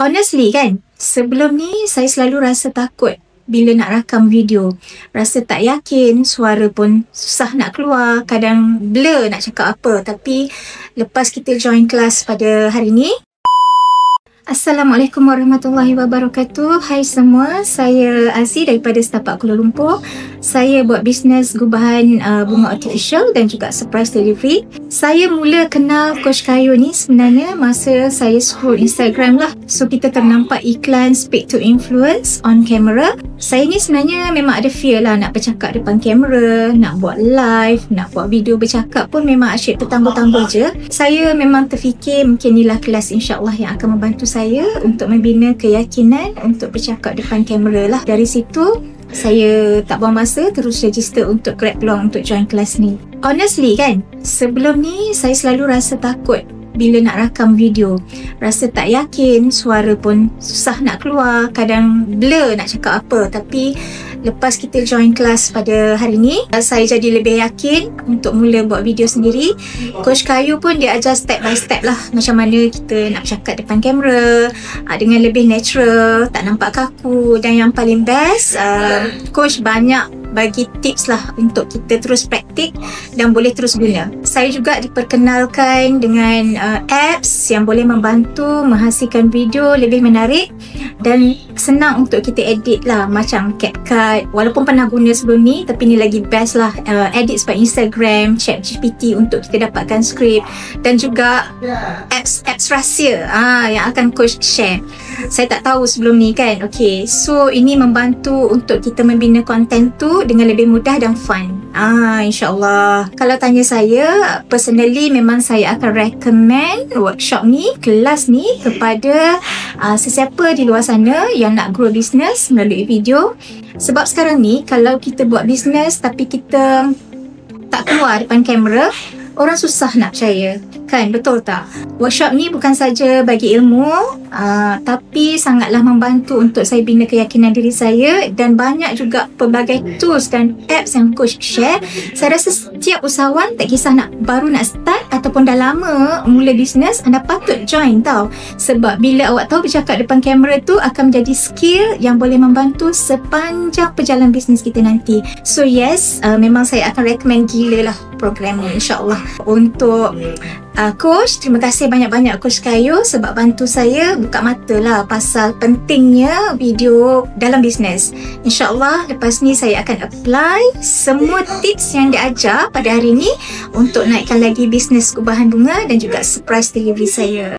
Honestly kan, sebelum ni saya selalu rasa takut bila nak rakam video. Rasa tak yakin, suara pun susah nak keluar, kadang blur nak cakap apa. Tapi lepas kita join kelas pada hari ni, Assalamualaikum warahmatullahi wabarakatuh. Hai semua, saya Aziz daripada Setapak Kuala Lumpur. Saya buat bisnes gubahan bunga artificial dan juga surprise delivery. Saya mula kenal Coach Kayu ni sebenarnya masa saya scroll Instagram lah. So kita ternampak iklan Speak to Influence on camera. Saya ni sebenarnya memang ada fear lah nak bercakap depan kamera, nak buat live, nak buat video bercakap pun memang asyik tertangguh-tangguh je. Saya memang terfikir mungkin inilah kelas insyaAllah yang akan membantu saya untuk membina keyakinan untuk bercakap depan kamera lah. Dari situ saya tak buang masa, terus register untuk grab peluang untuk join kelas ni. Honestly kan, sebelum ni saya selalu rasa takut bila nak rakam video. Rasa tak yakin, suara pun susah nak keluar, kadang blur nak cakap apa. Tapi lepas kita join kelas pada hari ni, saya jadi lebih yakin untuk mula buat video sendiri. Coach Kayu pun dia ajar step by step lah macam mana kita nak bercakap depan kamera dengan lebih natural, tak nampak kaku. Dan yang paling best, Coach banyak bagi tips lah untuk kita terus praktik dan boleh terus guna. Saya juga diperkenalkan dengan apps yang boleh membantu menghasilkan video lebih menarik dan senang untuk kita edit lah, macam CapCut. Walaupun pernah guna sebelum ni, tapi ni lagi best lah. Edit sebab Instagram, ChatGPT untuk kita dapatkan skrip, dan juga apps rahsia yang akan Coach share. Saya tak tahu sebelum ni kan. Okay, so ini membantu untuk kita membina konten tu dengan lebih mudah dan fun. InsyaAllah. Kalau tanya saya, personally memang saya akan recommend workshop ni, kelas ni kepada sesiapa di luar sana yang nak grow business melalui video. Sebab sekarang ni kalau kita buat business tapi kita tak keluar depan kamera, orang susah nak percaya kan, betul tak? Workshop ni bukan saja bagi ilmu, tapi sangatlah membantu untuk saya bina keyakinan diri saya, dan banyak juga pelbagai tools dan apps yang Coach share. Saya rasa setiap usahawan, tak kisah baru nak start ataupun dah lama mula bisnes, anda patut join tau. Sebab bila awak tahu bercakap depan kamera tu akan menjadi skill yang boleh membantu sepanjang perjalanan bisnes kita nanti. So yes, memang saya akan recommend gila lah program ni insyaAllah. Untuk Coach, terima kasih banyak-banyak Coach Kayu sebab bantu saya buka mata lah pasal pentingnya video dalam bisnes. InsyaAllah lepas ni saya akan apply semua tips yang diajar pada hari ni untuk naikkan lagi bisnes gubahan bunga dan juga surprise delivery saya.